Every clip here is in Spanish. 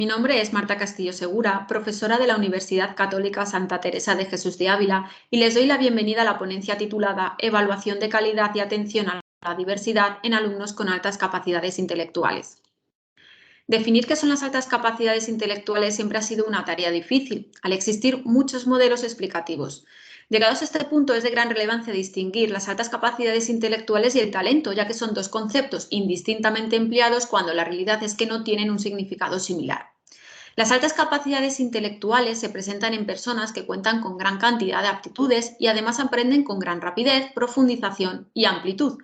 Mi nombre es Marta Castillo Segura, profesora de la Universidad Católica Santa Teresa de Jesús de Ávila, y les doy la bienvenida a la ponencia titulada Evaluación de calidad y atención a la diversidad en alumnos con altas capacidades intelectuales. Definir qué son las altas capacidades intelectuales siempre ha sido una tarea difícil, al existir muchos modelos explicativos. Llegados a este punto, es de gran relevancia distinguir las altas capacidades intelectuales y el talento, ya que son dos conceptos indistintamente empleados cuando la realidad es que no tienen un significado similar. Las altas capacidades intelectuales se presentan en personas que cuentan con gran cantidad de aptitudes y además aprenden con gran rapidez, profundización y amplitud,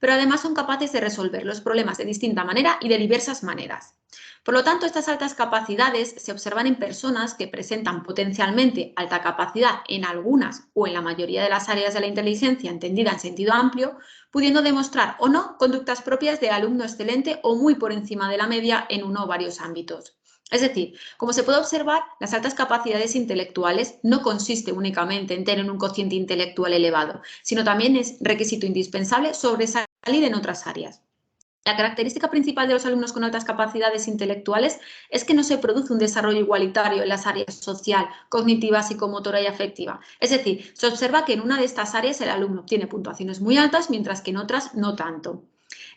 pero además son capaces de resolver los problemas de distinta manera y de diversas maneras. Por lo tanto, estas altas capacidades se observan en personas que presentan potencialmente alta capacidad en algunas o en la mayoría de las áreas de la inteligencia entendida en sentido amplio, pudiendo demostrar o no conductas propias de alumno excelente o muy por encima de la media en uno o varios ámbitos. Es decir, como se puede observar, las altas capacidades intelectuales no consiste únicamente en tener un cociente intelectual elevado, sino también es requisito indispensable sobresalir en otras áreas. La característica principal de los alumnos con altas capacidades intelectuales es que no se produce un desarrollo igualitario en las áreas social, cognitiva, psicomotora y afectiva. Es decir, se observa que en una de estas áreas el alumno obtiene puntuaciones muy altas, mientras que en otras no tanto.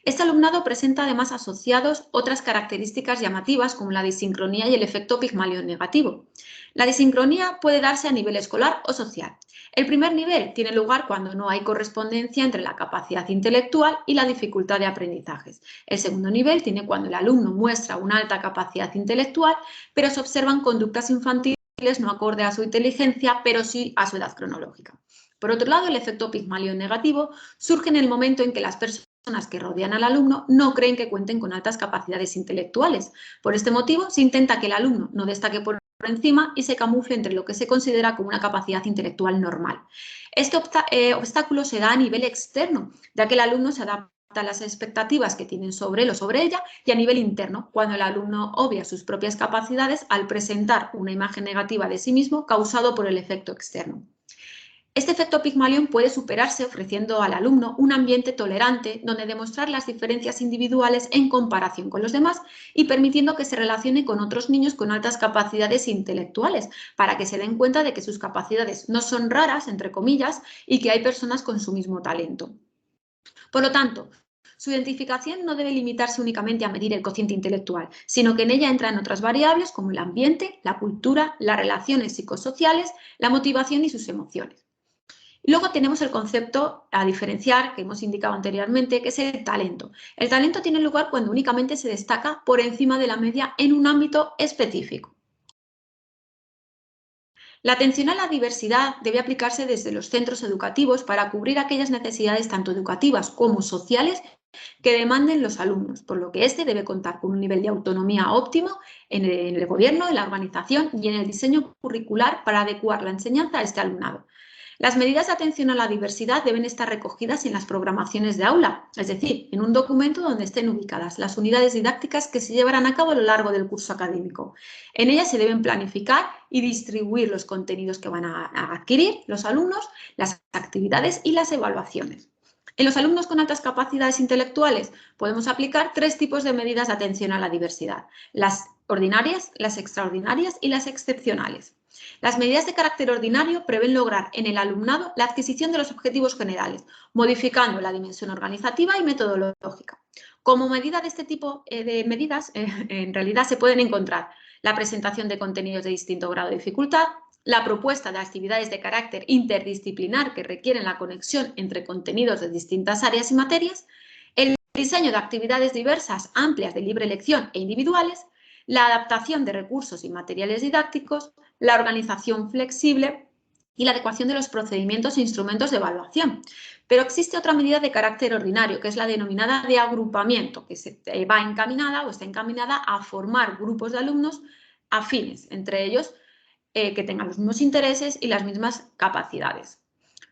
Este alumnado presenta además asociados otras características llamativas como la disincronía y el efecto Pigmalión negativo. La disincronía puede darse a nivel escolar o social. El primer nivel tiene lugar cuando no hay correspondencia entre la capacidad intelectual y la dificultad de aprendizajes. El segundo nivel tiene cuando el alumno muestra una alta capacidad intelectual, pero se observan conductas infantiles no acorde a su inteligencia, pero sí a su edad cronológica. Por otro lado, el efecto Pigmalión negativo surge en el momento en que las personas que rodean al alumno no creen que cuenten con altas capacidades intelectuales. Por este motivo, se intenta que el alumno no destaque por encima y se camufle entre lo que se considera como una capacidad intelectual normal. Este obstáculo se da a nivel externo, ya que el alumno se adapta a las expectativas que tienen sobre él o sobre ella, y a nivel interno, cuando el alumno obvia sus propias capacidades al presentar una imagen negativa de sí mismo causado por el efecto externo. Este efecto Pigmalión puede superarse ofreciendo al alumno un ambiente tolerante donde demostrar las diferencias individuales en comparación con los demás y permitiendo que se relacione con otros niños con altas capacidades intelectuales para que se den cuenta de que sus capacidades no son raras, entre comillas, y que hay personas con su mismo talento. Por lo tanto, su identificación no debe limitarse únicamente a medir el cociente intelectual, sino que en ella entran otras variables como el ambiente, la cultura, las relaciones psicosociales, la motivación y sus emociones. Y luego tenemos el concepto a diferenciar que hemos indicado anteriormente, que es el talento. El talento tiene lugar cuando únicamente se destaca por encima de la media en un ámbito específico. La atención a la diversidad debe aplicarse desde los centros educativos para cubrir aquellas necesidades tanto educativas como sociales que demanden los alumnos, por lo que éste debe contar con un nivel de autonomía óptimo en el gobierno, en la organización y en el diseño curricular para adecuar la enseñanza a este alumnado. Las medidas de atención a la diversidad deben estar recogidas en las programaciones de aula, es decir, en un documento donde estén ubicadas las unidades didácticas que se llevarán a cabo a lo largo del curso académico. En ellas se deben planificar y distribuir los contenidos que van a adquirir los alumnos, las actividades y las evaluaciones. En los alumnos con altas capacidades intelectuales podemos aplicar tres tipos de medidas de atención a la diversidad: las ordinarias, las extraordinarias y las excepcionales. Las medidas de carácter ordinario prevén lograr en el alumnado la adquisición de los objetivos generales, modificando la dimensión organizativa y metodológica. Como medida de este tipo de medidas, en realidad se pueden encontrar la presentación de contenidos de distinto grado de dificultad, la propuesta de actividades de carácter interdisciplinar que requieren la conexión entre contenidos de distintas áreas y materias, el diseño de actividades diversas, amplias, de libre elección e individuales, la adaptación de recursos y materiales didácticos, la organización flexible y la adecuación de los procedimientos e instrumentos de evaluación. Pero existe otra medida de carácter ordinario, que es la denominada de agrupamiento, que va encaminada o está encaminada a formar grupos de alumnos afines, entre ellos que tengan los mismos intereses y las mismas capacidades.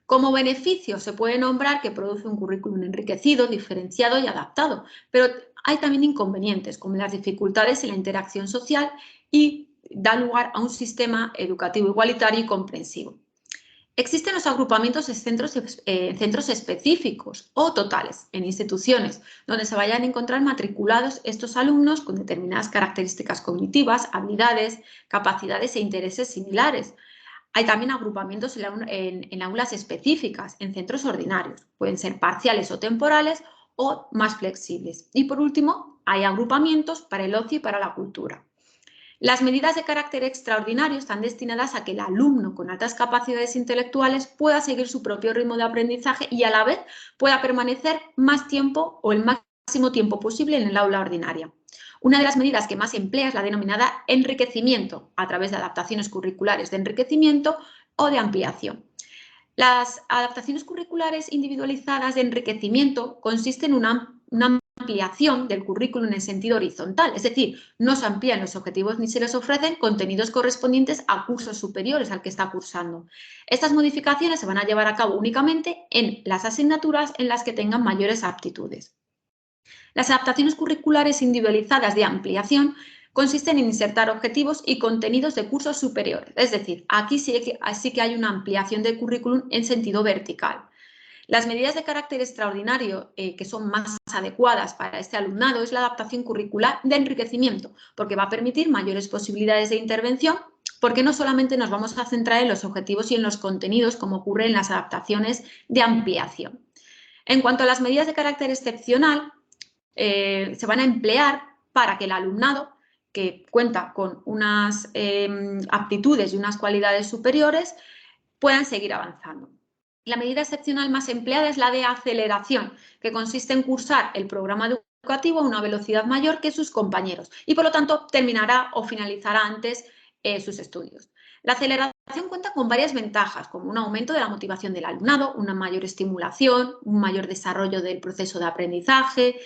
Como beneficio se puede nombrar que produce un currículum enriquecido, diferenciado y adaptado, pero hay también inconvenientes como las dificultades en la interacción social y da lugar a un sistema educativo igualitario y comprensivo. Existen los agrupamientos en centros específicos o totales, en instituciones, donde se vayan a encontrar matriculados estos alumnos con determinadas características cognitivas, habilidades, capacidades e intereses similares. Hay también agrupamientos en aulas específicas, en centros ordinarios. Pueden ser parciales o temporales o más flexibles. Y por último, hay agrupamientos para el ocio y para la cultura. Las medidas de carácter extraordinario están destinadas a que el alumno con altas capacidades intelectuales pueda seguir su propio ritmo de aprendizaje y a la vez pueda permanecer más tiempo o el máximo tiempo posible en el aula ordinaria. Una de las medidas que más se emplea es la denominada enriquecimiento, a través de adaptaciones curriculares de enriquecimiento o de ampliación. Las adaptaciones curriculares individualizadas de enriquecimiento consisten en una ampliación del currículum en el sentido horizontal, es decir, no se amplían los objetivos ni se les ofrecen contenidos correspondientes a cursos superiores al que está cursando. Estas modificaciones se van a llevar a cabo únicamente en las asignaturas en las que tengan mayores aptitudes. Las adaptaciones curriculares individualizadas de ampliación consisten en insertar objetivos y contenidos de cursos superiores, es decir, aquí sí que hay una ampliación del currículum en sentido vertical. Las medidas de carácter extraordinario que son más adecuadas para este alumnado es la adaptación curricular de enriquecimiento, porque va a permitir mayores posibilidades de intervención, porque no solamente nos vamos a centrar en los objetivos y en los contenidos como ocurre en las adaptaciones de ampliación. En cuanto a las medidas de carácter excepcional, se van a emplear para que el alumnado que cuenta con unas aptitudes y unas cualidades superiores puedan seguir avanzando. La medida excepcional más empleada es la de aceleración, que consiste en cursar el programa educativo a una velocidad mayor que sus compañeros y, por lo tanto, terminará o finalizará antes sus estudios. La aceleración cuenta con varias ventajas, como un aumento de la motivación del alumnado, una mayor estimulación, un mayor desarrollo del proceso de aprendizaje,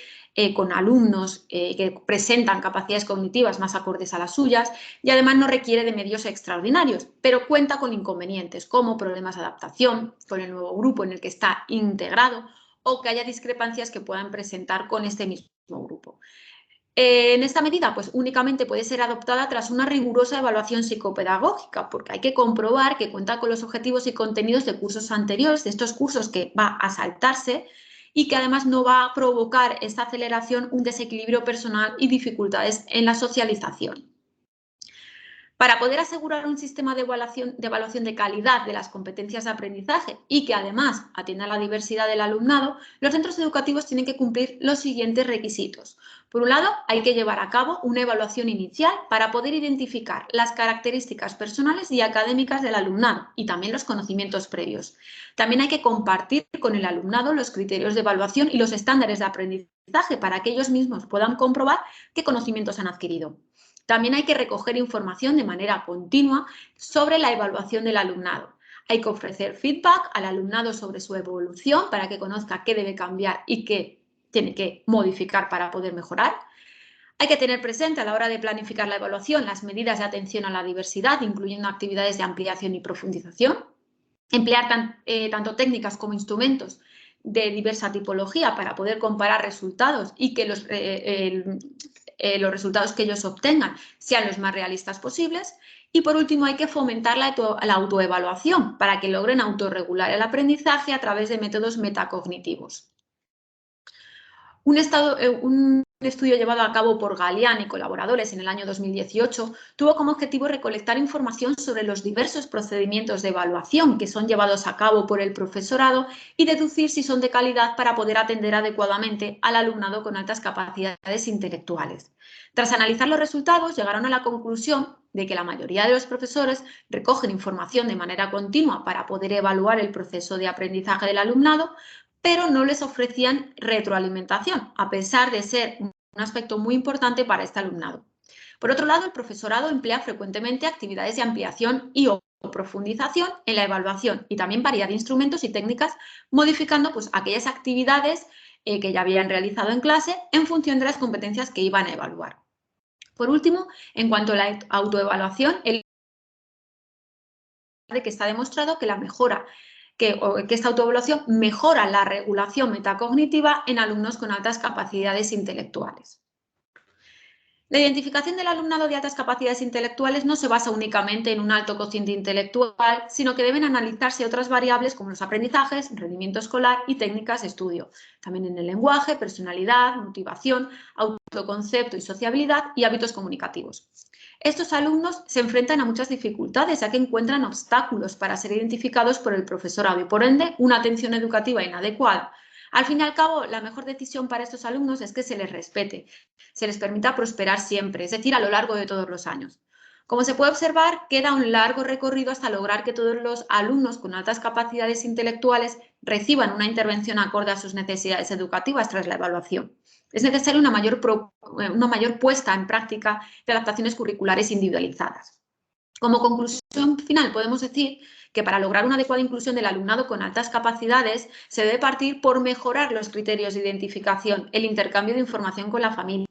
con alumnos que presentan capacidades cognitivas más acordes a las suyas y además no requiere de medios extraordinarios, pero cuenta con inconvenientes como problemas de adaptación con el nuevo grupo en el que está integrado o que haya discrepancias que puedan presentar con este mismo grupo. En esta medida, pues únicamente puede ser adoptada tras una rigurosa evaluación psicopedagógica, porque hay que comprobar que cuenta con los objetivos y contenidos de cursos anteriores, de estos cursos que va a saltarse y que además no va a provocar esta aceleración un desequilibrio personal y dificultades en la socialización. Para poder asegurar un sistema de evaluación de calidad de las competencias de aprendizaje y que además atienda a la diversidad del alumnado, los centros educativos tienen que cumplir los siguientes requisitos. Por un lado, hay que llevar a cabo una evaluación inicial para poder identificar las características personales y académicas del alumnado y también los conocimientos previos. También hay que compartir con el alumnado los criterios de evaluación y los estándares de aprendizaje para que ellos mismos puedan comprobar qué conocimientos han adquirido. También hay que recoger información de manera continua sobre la evaluación del alumnado. Hay que ofrecer feedback al alumnado sobre su evolución para que conozca qué debe cambiar y qué tiene que modificar para poder mejorar. Hay que tener presente a la hora de planificar la evaluación las medidas de atención a la diversidad, incluyendo actividades de ampliación y profundización. Emplear tanto técnicas como instrumentos de diversa tipología para poder comparar resultados y que los resultados que ellos obtengan sean los más realistas posibles. Y por último, hay que fomentar la autoevaluación para que logren autorregular el aprendizaje a través de métodos metacognitivos. Un estudio llevado a cabo por Galián y colaboradores en el año 2018 tuvo como objetivo recolectar información sobre los diversos procedimientos de evaluación que son llevados a cabo por el profesorado y deducir si son de calidad para poder atender adecuadamente al alumnado con altas capacidades intelectuales. Tras analizar los resultados, llegaron a la conclusión de que la mayoría de los profesores recogen información de manera continua para poder evaluar el proceso de aprendizaje del alumnado, pero no les ofrecían retroalimentación, a pesar de ser un aspecto muy importante para este alumnado. Por otro lado, el profesorado emplea frecuentemente actividades de ampliación y o profundización en la evaluación y también varía de instrumentos y técnicas, modificando pues, aquellas actividades que ya habían realizado en clase en función de las competencias que iban a evaluar. Por último, en cuanto a la autoevaluación, que está demostrado que esta autoevaluación mejora la regulación metacognitiva en alumnos con altas capacidades intelectuales. La identificación del alumnado de altas capacidades intelectuales no se basa únicamente en un alto cociente intelectual, sino que deben analizarse otras variables como los aprendizajes, rendimiento escolar y técnicas de estudio, también en el lenguaje, personalidad, motivación, autoconcepto y sociabilidad y hábitos comunicativos. Estos alumnos se enfrentan a muchas dificultades, ya que encuentran obstáculos para ser identificados por el profesorado y, por ende, una atención educativa inadecuada. Al fin y al cabo, la mejor decisión para estos alumnos es que se les respete, se les permita prosperar siempre, es decir, a lo largo de todos los años. Como se puede observar, queda un largo recorrido hasta lograr que todos los alumnos con altas capacidades intelectuales reciban una intervención acorde a sus necesidades educativas tras la evaluación. Es necesaria una mayor puesta en práctica de adaptaciones curriculares individualizadas. Como conclusión final, podemos decir que para lograr una adecuada inclusión del alumnado con altas capacidades se debe partir por mejorar los criterios de identificación, el intercambio de información con la familia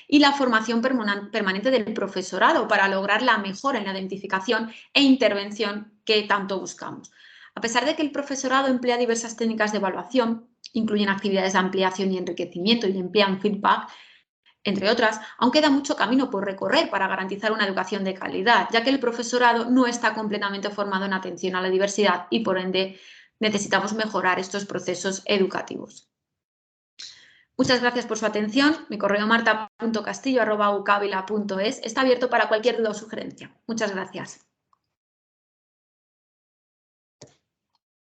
y la formación permanente del profesorado para lograr la mejora en la identificación e intervención que tanto buscamos. A pesar de que el profesorado emplea diversas técnicas de evaluación, incluyen actividades de ampliación y enriquecimiento y emplean feedback, entre otras, aún queda mucho camino por recorrer para garantizar una educación de calidad, ya que el profesorado no está completamente formado en atención a la diversidad y, por ende, necesitamos mejorar estos procesos educativos. Muchas gracias por su atención. Mi correo marta.castillo@ucavila.es está abierto para cualquier duda o sugerencia. Muchas gracias.